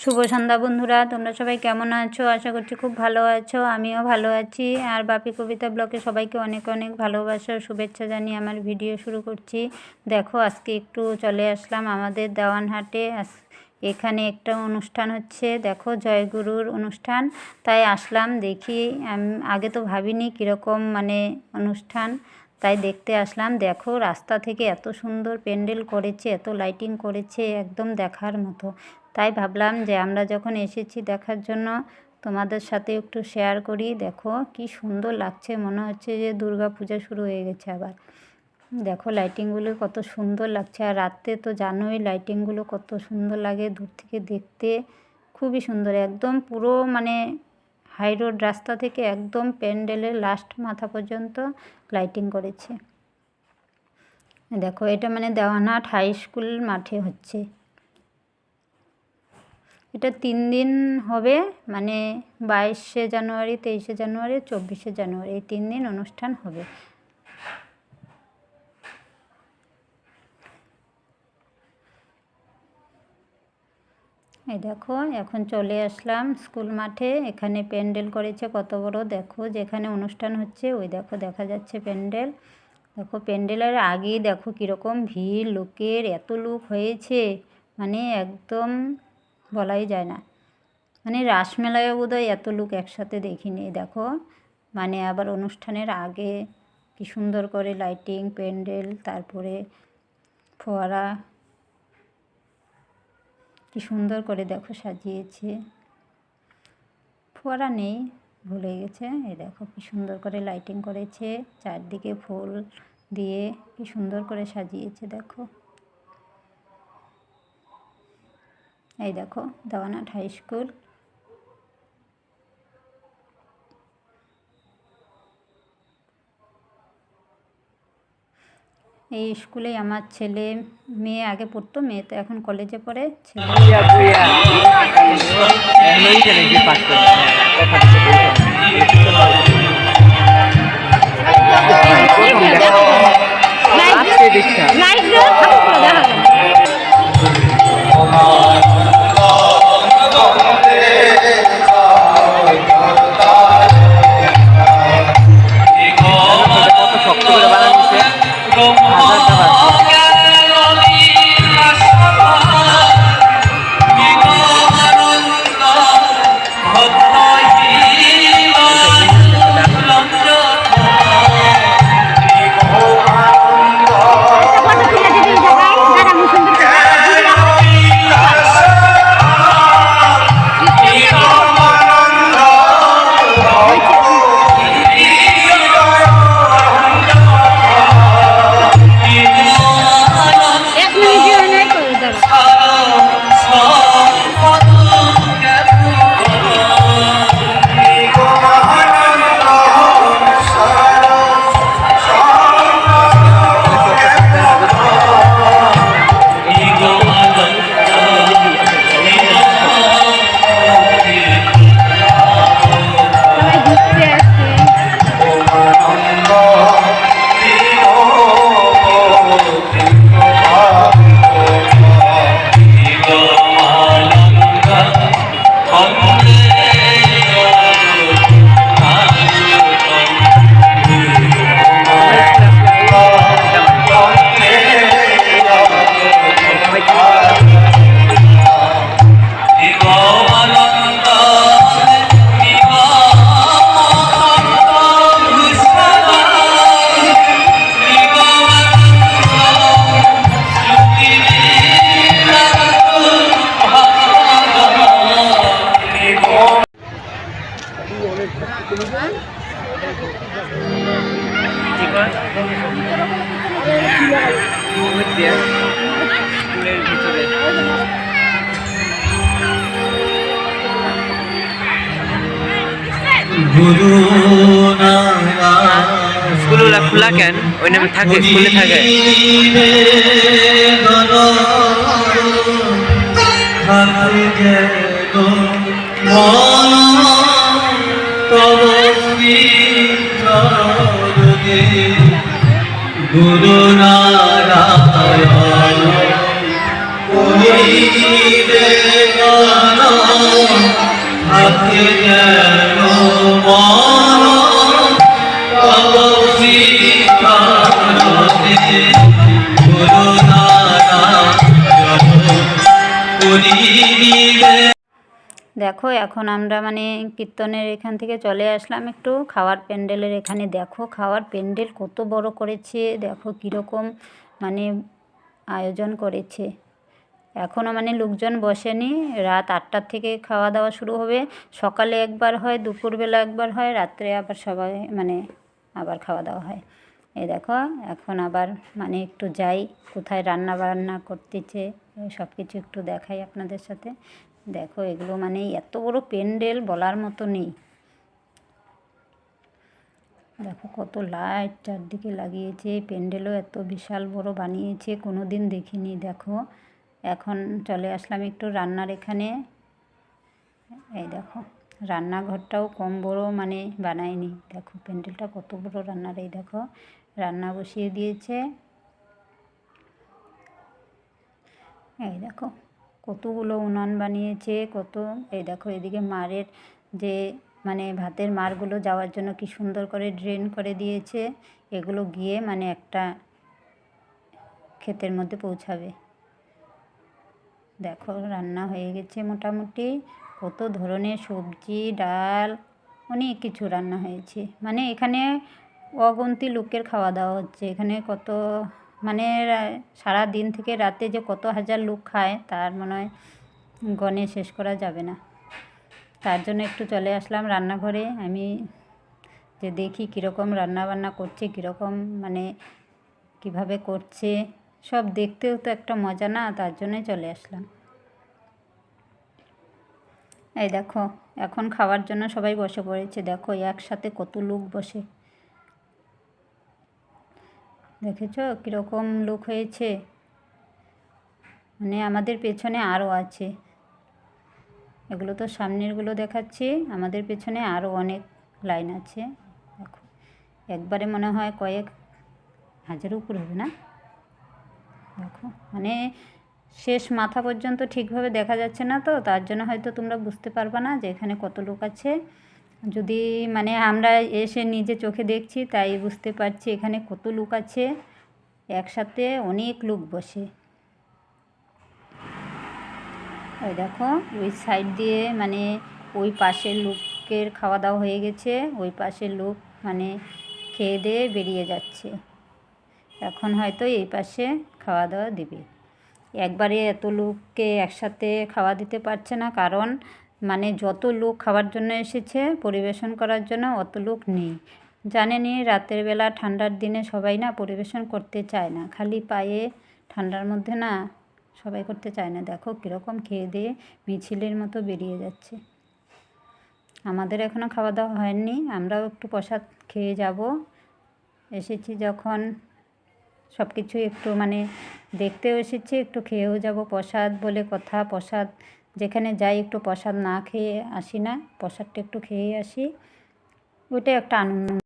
শুভ সন্ধ্যা বন্ধুরা, তোমরা সবাই কেমন আছো? আশা করছি খুব ভালো আছো। আমিও ভালো আছি। আর বাপি কবিতা ব্লগে সবাইকে অনেক অনেক ভালোবাসা ও শুভেচ্ছা জানিয়ে আমার ভিডিও শুরু করছি। দেখো, আজকে একটু চলে আসলাম আমাদের দেওয়ানহাটে। এখানে একটা অনুষ্ঠান হচ্ছে, দেখো জয়গুরুর অনুষ্ঠান, তাই আসলাম দেখি। আগে তো ভাবিনি কীরকম অনুষ্ঠান, তাই দেখতে আসলাম। দেখো, রাস্তা থেকে এত সুন্দর প্যান্ডেল করেছে, এত লাইটিং করেছে, একদম দেখার মতো। তাই ভাবলাম যে আমরা যখন এসেছি দেখার জন্য তোমাদের সাথে একটু শেয়ার করি। দেখো কি সুন্দর লাগছে, মনে হচ্ছে যে দুর্গা পূজা শুরু হয়ে গেছে আবার। দেখো লাইটিংগুলো কত সুন্দর লাগছে। আর রাত্রে তো জানোই লাইটিংগুলো কত সুন্দর লাগে দূর থেকে দেখতে, খুবই সুন্দর। একদম পুরো হাই রোড রাস্তা থেকে একদম প্যান্ডেলের লাস্ট মাথা পর্যন্ত লাইটিং করেছে। দেখো এটা দেওয়ানহাট হাই স্কুল মাঠে হচ্ছে। এটা 3 দিন হবে, 22শে জানুয়ারি, 23শে জানুয়ারি, 24শে জানুয়ারি, এই 3 দিন অনুষ্ঠান হবে। এই দেখো, এখন চলে আসলাম স্কুল মাঠে। এখানে প্যান্ডেল করেছে কত বড়। দেখো যেখানে অনুষ্ঠান হচ্ছে ওই দেখো দেখা যাচ্ছে প্যান্ডেল। দেখো প্যান্ডেলের আগেই দেখো কীরকম ভিড়, লোকের এত লোক হয়েছে, একদম বলাই যায় না। রাসমেলায় বোধহয় এত লোক একসাথে দেখিনি। দেখো আবার অনুষ্ঠানের আগে কি সুন্দর করে লাইটিং, প্যান্ডেল, তারপরে ফোয়ারা, কি সুন্দর করে দেখো সাজিয়েছে। ফোয়ারা নেই, ভুলে গেছে। এই দেখো কি সুন্দর করে লাইটিং করেছে, চারদিকে ফুল দিয়ে কি সুন্দর করে সাজিয়েছে। দেখো এই দেখো দেওয়ানহাট হাই স্কুল। এই স্কুলেই আমার ছেলে মেয়ে আগে পড়তো, মেয়ে তো এখন কলেজে পড়ে। স্কুলগুলো খোলা কেন? ওই নামে থাকে, স্কুলে থাকে। গুরু নারায়ণ দেখো এখন আমরা মানে কীর্তনের এখান থেকে চলে আসলাম একটু খাওয়ার প্যান্ডেলের এখানে। দেখো খাওয়ার প্যান্ডেল কত বড় করেছে, দেখো কীরকম মানে আয়োজন করেছে। এখনও মানে লোকজন বসেনি, রাত 8টার থেকে খাওয়া দাওয়া শুরু হবে। সকালে একবার হয়, দুপুরবেলা একবার হয়, রাত্রে আবার সবাই মানে আবার খাওয়া দাওয়া হয়। এই দেখো এখন আবার মানে একটু যাই কোথায় রান্না বান্না করতেছে সব কিছু একটু দেখাই আপনাদের সাথে। দেখো এগুলো মানে এত বড় প্যান্ডেল বলার মতো নেই। দেখো কত লাইট চারদিকে লাগিয়েছে, প্যান্ডেলও এত বিশাল বড় বানিয়েছে, কোনো দিন দেখিনি। দেখো এখন চলে আসলাম একটু রান্নার এখানে। এই দেখো রান্নাঘরটাও কম বড় মানে বানায়নি। দেখো প্যান্ডেলটা কত বড় রান্নার। এই দেখো রান্না বসিয়ে দিয়েছে। এই দেখো কতগুলো উনান বানিয়েছে কত। এই দেখো এদিকে মাড়ের যে মানে ভাতের মাড়গুলো যাওয়ার জন্য কি সুন্দর করে ড্রেন করে দিয়েছে। এগুলো গিয়ে মানে একটা ক্ষেতের মধ্যে পৌঁছাবে। দেখো রান্না হয়ে গেছে মোটামুটি, কত ধরনের সবজি ডাল অনেক কিছু রান্না হয়েছে। মানে এখানে অগুন্তি লোকের খাওয়া দাওয়া হচ্ছে এখানে। কত মানে সারা দিন থেকে রাতে যে কত হাজার লোক খায় তার মনে হয় গণে শেষ করা যাবে না। তার জন্য একটু চলে আসলাম রান্নাঘরে আমি, যে দেখি কীরকম রান্না বান্না করছে, কীরকম মানে কিভাবে করছে সব দেখতেও তো একটা মজা না, তার জন্যই চলে আসলাম। এই দেখো এখন খাওয়ার জন্য সবাই বসে পড়েছে। দেখো একসাথে কত লোক বসে, দেখেছ কীরকম লোক হয়েছে। মানে আমাদের পেছনে আরও আছে, এগুলো তো সামনেরগুলো দেখাচ্ছি, আমাদের পেছনে আরও অনেক লাইন আছে। দেখো একবারে মনে হয় কয়েক হাজারের উপর হবে না। দেখো মানে শেষ মাথা পর্যন্ত ঠিকভাবে দেখা যাচ্ছে না, তো তার জন্য হয়তো তোমরা বুঝতে পারবে না যে এখানে কত লোক আছে। যদি মানে আমরা এসে নিজে চোখে দেখছি তাই বুঝতে পারছি এখানে কত লোক আছে, একসাথে অনেক লোক বসে। ওই দেখো ওই সাইড দিয়ে মানে ওই পাশের লোকের খাওয়া দাওয়া হয়ে গেছে, ওই পাশের লোক মানে খেয়ে দিয়ে বেরিয়ে যাচ্ছে। এখন হয়তো এই পাশে খাওয়া দাওয়া দেবে। একবারে এত লোককে একসাথে খাওয়া দিতে পারছে না, কারণ মানে যত লোক খাওয়ার জন্য এসেছে পরিবেশন করার জন্য অত লোক নেই। জানেনই রাতের বেলা ঠান্ডার দিনে সবাই না পরিবেশন করতে চায় না, খালি পায়ে ঠান্ডার মধ্যে না সবাই করতে চায় না। দেখো কীরকম খেয়ে দিয়ে মিছিলের মতো বেরিয়ে যাচ্ছে। আমাদের এখনও খাওয়া দাওয়া হয়নি, আমরাও একটু প্রসাদ খেয়ে যাব। এসেছি যখন সব কিছু একটু মানে দেখতেও এসেছি, একটু খেয়েও যাব। প্রসাদ বলে কথা, প্রসাদ যেখানে যাই একটু প্রসাদ না খেয়ে আসি না, প্রসাদটা একটু খেয়ে আসি, ওইটাই একটা আনন্দ।